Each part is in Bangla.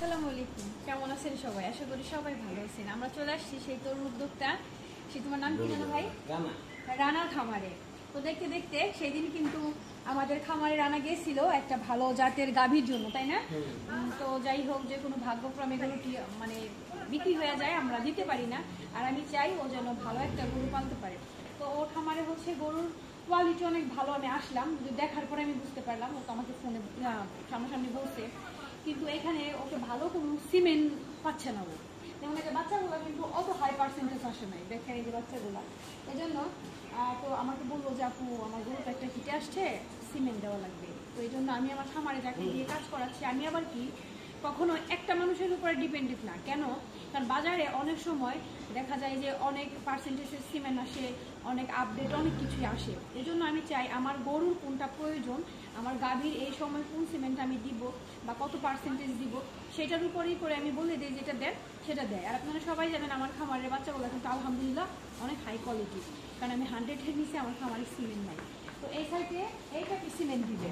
আসসালামু আলাইকুম, কেমন আছেন সবাই? আশা করি সবাই ভালো আছেন। আমরা চলে আসছি সেই তরুণ উদ্যোক্তা, সে তোমার নাম কি জানো ভাই? রানার খামারে। তো দেখতে দেখতে সেদিন কিন্তু আমাদের খামারে রানা গেছিল একটা ভালো জাতের গাভীর জন্য, তাই না? তো যাই হোক, যে কোনো ভাগ্যক্রমে এগুলো মানে বিক্রি হয়ে যায়, আমরা দিতে পারি না। আর আমি চাই ও যেন ভালো একটা গরু পালতে পারে। তো ওর খামারে হচ্ছে গরুর কোয়ালিটি অনেক ভালো। আমি আসলাম, দেখার পরে আমি বুঝতে পারলাম, ও তো আমাকে ফোনে সামনাসামনি বলছে, কিন্তু এখানে ওকে ভালো কোনো সিমেন্ট পাচ্ছে না। ও যেমন একটা বাচ্চাগুলো কিন্তু অত হাই পার্সেন্টেজ আসে নাই, দেখেন এই যে বাচ্চাগুলো। এই জন্য তো আমাকে বললো যে আপু, আমার গরুটা একটা হিটে আসছে, সিমেন্ট দেওয়া লাগবে। তো এই জন্য আমি আমার খামারে যাকে দিয়ে কাজ করাচ্ছি। আমি আবার কি কখনো একটা মানুষের উপরে ডিপেন্ডেন্ট না। কেন? কারণ বাজারে অনেক সময় দেখা যায় যে অনেক পার্সেন্টেজের সিমেন্ট আসে, অনেক আপডেট, অনেক কিছুই আসে। এই জন্য আমি চাই আমার গরুর কোনটা প্রয়োজন, আমার গাভীর এই সময় কোন সিমেন্ট আমি দিব বা কত পার্সেন্টেজ দিব, সেটার উপরেই করে আমি বলে দিই যেটা দেয় সেটা দেয়। আর আপনারা সবাই জানেন আমার খামারের বাচ্চাগুলো কিন্তু আলহামদুলিল্লাহ অনেক হাই কোয়ালিটি, কারণ আমি 100-এর নিচে আমার খামারের সিমেন্ট নাই। তো এই সাইডে এইটাকে সিমেন্ট দিবে,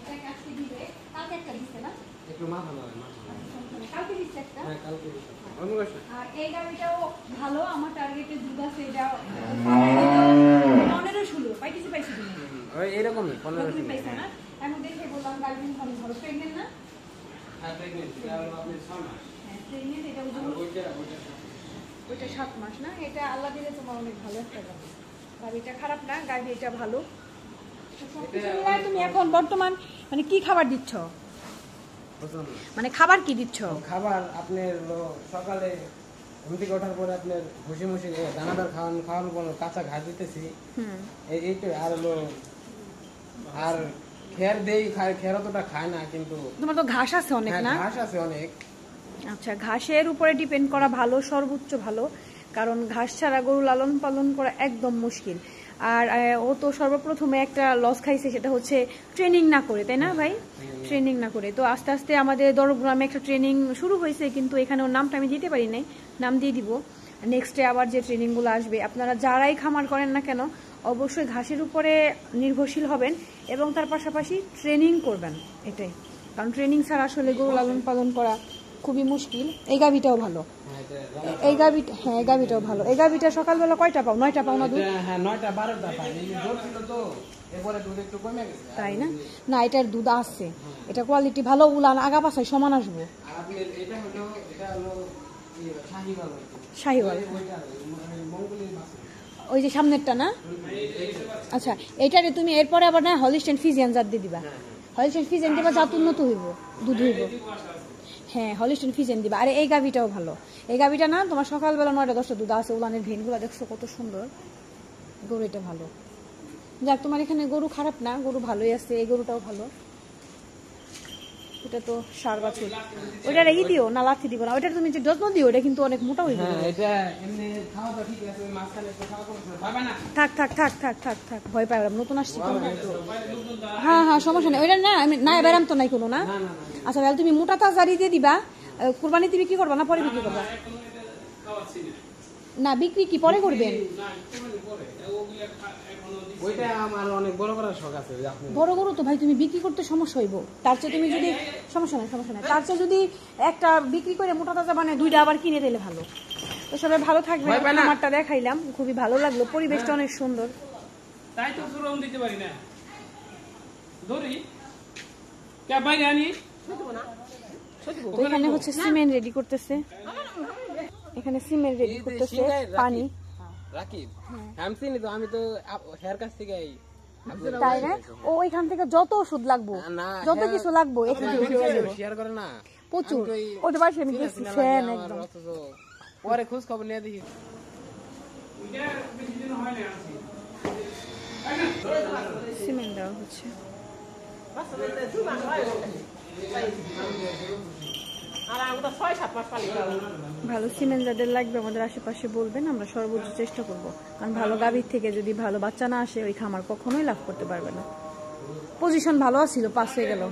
এটাকে আজকে দিবে, কালকে একটা দিচ্ছে না, কালকে দিচ্ছে একটা। আর এই গাড়িটাও ভালো, আমার টার্গেটের দুধ আছে, এটা 15-16 পাইছি তুমি এরকম তুমি পাইছো না? আমি দেখে বললাম গাড়ি ভালো ভালো প্রেগনেন্ট না? হ্যাঁ প্রেগনেন্ট, এটা হলো আপনি 6 মাস। হ্যাঁ প্রেগনেন্ট, এটা ওইটা 7 মাস না? এটা আল্লাহ দিলে তোমার অনেক ভালো একটা গাড়ি। গাড়িটা খারাপ না, গাড়ি এটা ভালো। তুমি এখন বর্তমান মানে কি খাবার দিচ্ছ? মানে খাবার কি দিচ্ছ? খাবার আপনার সকালে ঘুম থেকে ওঠার পরে আপনার ভুসি মুসি দানাদার খাওয়ানোর পর কাঁচা ঘাস দিতেছি, এইটা। আর হলো আর খের দেই, খের অতটা খায় না, কিন্তু তোমার তো ঘাস আছে অনেক না? ঘাস আছে অনেক। আচ্ছা, ঘাসের উপরে ডিপেন্ড করা ভালো, সর্বোচ্চ ভালো, কারণ ঘাস ছাড়া গরু লালন পালন করা একদম মুশকিল। আর ও তো সর্বপ্রথমে একটা লস খাইছে, সেটা হচ্ছে ট্রেনিং না করে, তাই না ভাই? ট্রেনিং না করে। তো আস্তে আস্তে আমাদের দরগ্রামে একটা ট্রেনিং শুরু হয়েছে, কিন্তু এখানে ওর নামটা আমি দিতে পারি নাই, নাম দিয়ে দিব নেক্সটে। আবার যে ট্রেনিংগুলো আসবে, আপনারা যারাই খামার করেন না কেন অবশ্যই ঘাসের উপরে নির্ভরশীল হবেন এবং তার পাশাপাশি ট্রেনিং করবেন, এটাই। কারণ ট্রেনিং ছাড়া আসলে গরু লালন পালন করা খুবই মুশকিল। এই গাভিটাও ভালো, এই গাভিটা, হ্যাঁ এই গাভিটাও ভালো। এই গাভিটা সকালবেলা কয়টা পাও? 9টা পাও না দুধ? হ্যাঁ 9টা 12টা পাই, জোর ছিল তো, এরপরে দুধ একটু কমে গেছে। তাই না? না, এটার দুধ আছে, এটা কোয়ালিটি ভালো, উলান আগা পাছায় সমান আসবে। আর আপনি এটা হলো শাহিওয়াল। শাহিওয়াল ওই যে সামনেরটা না? আচ্ছা, এইটারে তুমি এরপরে আবার না হলিস্টাইন ফ্রিজিয়ান জাত দিয়ে দিবা। হলিস্টাইন ফ্রিজিয়ান দিবা, জাত উন্নত হইব, দুধ হইব। হ্যাঁ হলিস্টাইন ফ্রিজিয়ান দিবা। আর এই গাভিটাও ভালো, এই গাভিটা না তোমার সকালবেলা 9টা-10টা দুধ আছে, উলানের ভেনগুলো দেখছো কত সুন্দর। গরু এটা ভালো। যাক, তোমার এখানে গরু খারাপ না, গরু ভালোই আছে। এই গরুটাও ভালো, ওটা তো 4 বছর। ওইটা রেখে দিও না, লাথি দিব না, ওইটা তুমি যে যত্ন দিও, ওটা কিন্তু অনেক মোটা হয়ে যাবে। এটা এমনি খাওয়া তো ঠিক আছে, ওই মাছখানে একটু খাওয়া করতে হবে না। থাক থাক থাক থাক থাক থাক, ভয় পাই, নতুন আসছি তো। হ্যাঁ হ্যাঁ, সমস্যা নেই, ওইটা না আমি না ব্যারাম তো নাই কোনো না। আচ্ছা তাহলে তুমি মোটা তাজারি দিয়ে দিবা, কুরবানিতে বিক্রি করবা না পরে বিক্রি করবা? না বিক্রি কি পরে করবেন? ওইটা আমার অনেক বড় করার শখ আছে। বড় গরু তো ভাই তুমি বিক্রি করতে সমস্যা হইব, তার চেয়ে তুমি যদি সমস্যা নাই তার চেয়ে যদি একটা বিক্রি করে মোটা তাজা মানে 2টা আবার কিনে দিলে ভালো। তো সবাই ভালো থাকবে। আমারটা দেখাইলাম, খুবই ভালো লাগলো, পরিবেশটা অনেক সুন্দর। তাই তো সুরম দিতে পারি না, ধরি কে বাইরে আনি। তো এখানে হচ্ছে সিমেন্ট রেডি করতেছে, এখানে সিমেন্ট রেডি করতেছে, পানি রাকিব হামসিনি তো, আমি তো হেয়ার কাছ থেকে তাই না? ও এখান থেকে যত ওষুধ লাগবো, যত কিছু লাগবো এখান থেকে শেয়ার করে না প্রচুর। ওটা বাসে আমি গেছি, ফ্যান একদম। পরে খোঁজ খবর নিয়ে দেখি। সিমেন্ট দেওয়া হচ্ছে, ভালো সিমেন্ট যাদের লাগবে আমাদের আশেপাশে বলবেন, আমরা সর্বোচ্চ চেষ্টা করব। কারণ ভালো গাভীর থেকে যদি ভালো বাচ্চা না আসে, ওই খামার কখনোই লাভ করতে পারবে না। পজিশন ভালো আছিল, পাস হয়ে গেল।